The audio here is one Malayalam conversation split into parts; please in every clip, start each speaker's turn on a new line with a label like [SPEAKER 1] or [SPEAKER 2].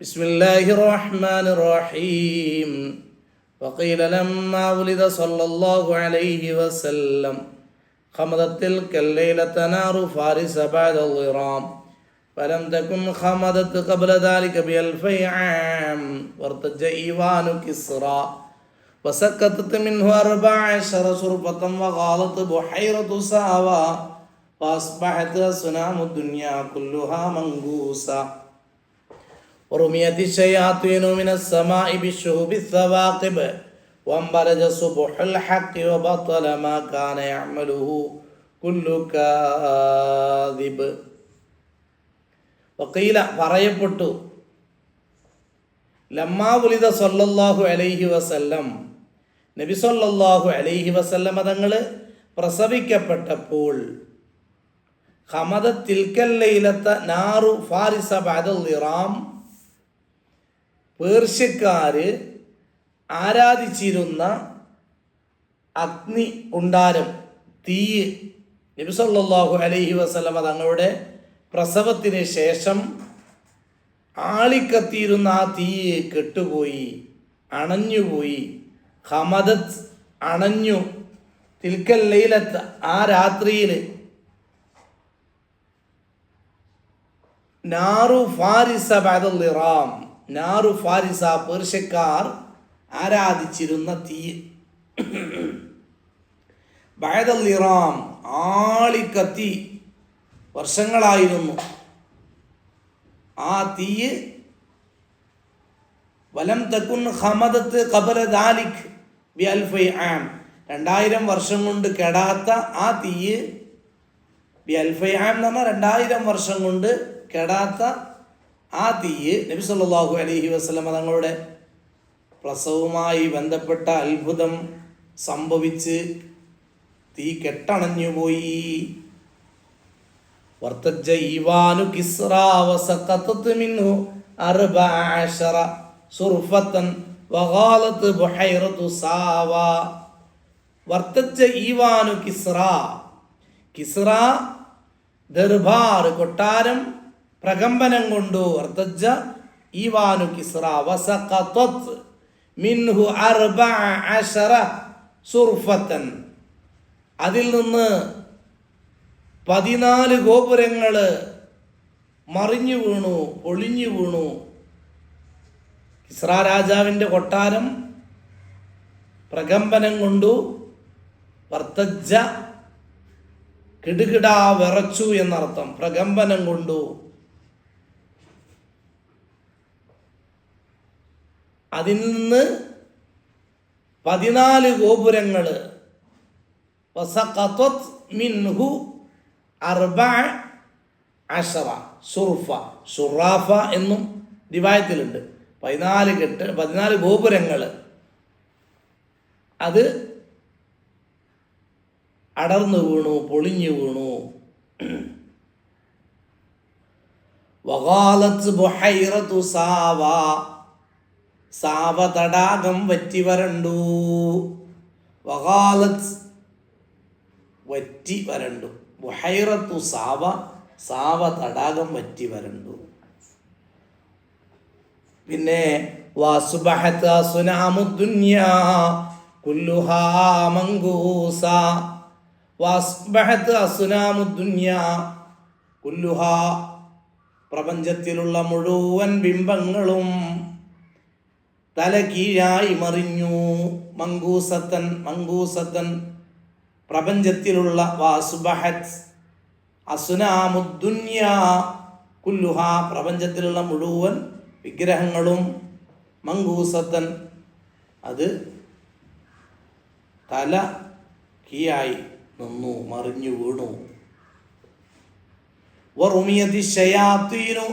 [SPEAKER 1] بسم الله الرحمن الرحيم. وقيل لما ولد صلى الله عليه وسلم خمدت تلك الليلة نار فارس بعد الظرام فلم تكن خمدت قبل ذلك ب2000 عام وارتج إيوان كسرى وسكتت منه 14 شرفة وغالت بحيرة ساوى فأصبحت أصنام الدنيا كلها منغوسا ورميت الشياطين من السماء بالشهب الثواقب وانبرج صبح الحق وبطل ما كان يعمله كل كاذب. വക്കീല പറയപ്പെട്ടു ലമ്മാ ഉലിദ സല്ലല്ലാഹു അലൈഹി വസല്ലം, നബി സല്ലല്ലാഹു അലൈഹി വസല്ലമ തങ്ങൾ പ്രസവിക്കപ്പെട്ടപ്പോൾ ഹമദത് തിൽക്കൽ ലൈലത്ത നാറു ഫാരിസ ബഅദൽ ഇറാം, പേർഷ്യക്കാര് ആരാധിച്ചിരുന്ന അഗ്നി ഉണ്ടാരം, തീ, നബി സല്ലല്ലാഹു അലൈഹി വസല്ലമ തങ്ങളുടെ പ്രസവത്തിന് ശേഷം ആളിക്കത്തിയിരുന്ന ആ തീ കെട്ടുപോയി, അണഞ്ഞുപോയി. ഹമദത്ത് അണഞ്ഞു. തിൽക്കൽ ലൈലത്ത്, ആ രാത്രിയിൽ നാറു ഫാരിസ ബഅദൽ ഇറാം, നാറു ഫാരിസ, പേർഷ്യക്കാർ ആരാധിച്ചിരുന്ന തീ, ബഅദൽ ഇറാം, ആളിക്കത്തി വർഷങ്ങളായിരുന്നു ആ തീ. വലം തകുൻ ഖമദത്ത് ഖബല ദാലിക് ബി2000 ആം, 2000 വർഷം കൊണ്ട് കെടാത്ത ആ തീ, ബി2000 ആം എന്ന് പറഞ്ഞാൽ 2000 വർഷം കൊണ്ട് കെടാത്ത ആ തീ നബി സല്ലല്ലാഹു അലൈഹി വസല്ലമ തങ്ങളുടെ പ്രസവവുമായി ബന്ധപ്പെട്ട അത്ഭുതം സംഭവിച്ച് തീ കെട്ടണഞ്ഞുപോയി. വർത്തജ്ജ ഈവാനു കിസ്റാ വസഖതത് മിൻഹു 14 സുർഫതൻ വഗാലത് ബുഹൈറതു സാവാ. വർത്തജ്ജ ഈവാനു കിസ്റാ, കിസ്റ ദർബാർ, കൊട്ടാരം പ്രകമ്പനം കൊണ്ടു. വർത്തജ്ജ ഈവാനു കിസ്റ വസഖതത് മിൻഹു 14 സുർഫതൻ, അതിൽ നിന്ന് 14 ഗോപുരങ്ങൾ മറിഞ്ഞു വീണു, ഒളിഞ്ഞു വീണു. കിസ്റ രാജാവിൻ്റെ കൊട്ടാരം പ്രകമ്പനം കൊണ്ടു. വർത്തജ്ജ കിടുകിടാ വിറച്ചു എന്നർത്ഥം, പ്രകമ്പനം കൊണ്ടു. അതിൽ നിന്ന് 14 ഗോപുരങ്ങൾ, വസഖതത് മിൻഹു 14 സുർഫ, ഷുറാഫ എന്നും റിവായത്തിലുണ്ട്. 14 ഗോപുരങ്ങൾ അത് അടർന്നു വീണു, പൊളിഞ്ഞു വീണു. വഗാലത് ബുഹൈറതു സാവാ, സാവ തടാകം വറ്റി വരണ്ടു. വഗാലത് വറ്റി വരണ്ടു, ബുഹൈറത്തു സാവ, സാവ തടാകം വറ്റി വരണ്ടു. പിന്നെ വസുബഹത സുനാമുദ്ദുനിയാ കുല്ലുഹാ മംഗൂസ, വസുബഹത സുനാമുദ്ദുനിയാ കുല്ലുഹാ, പ്രപഞ്ചത്തിലുള്ള മുഴുവൻ ബിംബങ്ങളും തല കീഴായി മറിഞ്ഞു. മംഗൂസത്തൻ, മംഗൂസത്തൻ പ്രപഞ്ചത്തിലുള്ള, വാസുബഹത് അസുനാമുദ്ദുനിയാ കുല്ലുഹാ, പ്രപഞ്ചത്തിലുള്ള മുഴുവൻ വിഗ്രഹങ്ങളും, മംഗൂസത്തൻ അത് തല കീഴായി നിന്നു, മറിഞ്ഞു വീണു. വറുമിയതി ശയാത്തീനു,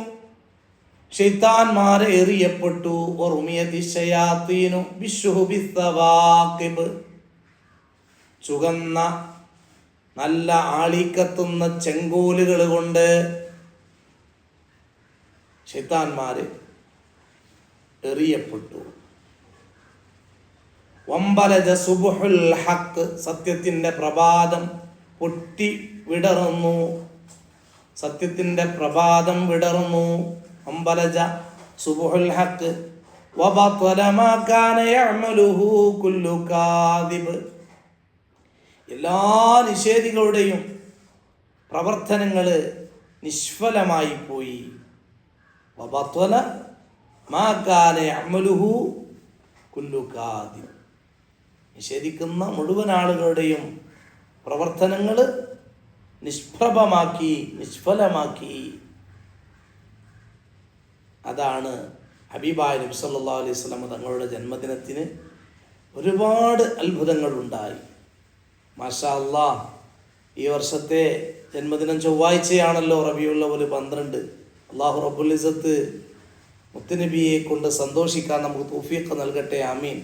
[SPEAKER 1] ശൈത്താന്മാരെ എറിയപ്പെട്ടു. വറുമിയതി ശയാത്തീനു ബിശ്ശുഹുബി സവാഖിബ്, ചുകന്ന നല്ല ആളിക്കത്തുന്ന ചെങ്കോലുകൾ കൊണ്ട് ശൈത്താന്മാര് എറിയപ്പെട്ടു. വംബലജ സുബ്ഹുൽ ഹഖ്, സത്യത്തിന്റെ പ്രഭാതം പൊട്ടി വിടർന്നു, സത്യത്തിന്റെ പ്രഭാതം വിടർന്നു. അമ്പലജ സുബ്ഹുൽ ഹഖ് വബത്വല മാ കാന യഅമലുഹു കുല്ലു കാദിബ്. എല്ലാ നിഷേധികളുടെയും പ്രവർത്തനങ്ങൾ നിഷ്ഫലമായി പോയി. വബത്വല മാ കാന യഅമലുഹു കുല്ലു കാദിബ്. നിഷേധിക്കുന്ന മുഴുവൻ ആളുകളുടെയും പ്രവർത്തനങ്ങൾ നിഷ്ഫലമാക്കി. അതാണ് ഹബീബായ നബി സല്ലല്ലാഹു അലൈഹി വസല്ലം തങ്ങളുടെ ജന്മദിനത്തിന് ഒരുപാട് അത്ഭുതങ്ങളുണ്ടായി. മാഷാ അല്ലാഹ്, ഈ വർഷത്തെ ജന്മദിനം ചൊവ്വാഴ്ചയാണല്ലോ, റബീഉൽ അവ്വൽ 12. അല്ലാഹു റബ്ബുൽ ഇസ്സത്ത് മുത്തുനബിയെ കൊണ്ട് സന്തോഷിക്കാൻ നമുക്ക് തൗഫീഖ് നൽകട്ടെ. ആമീൻ.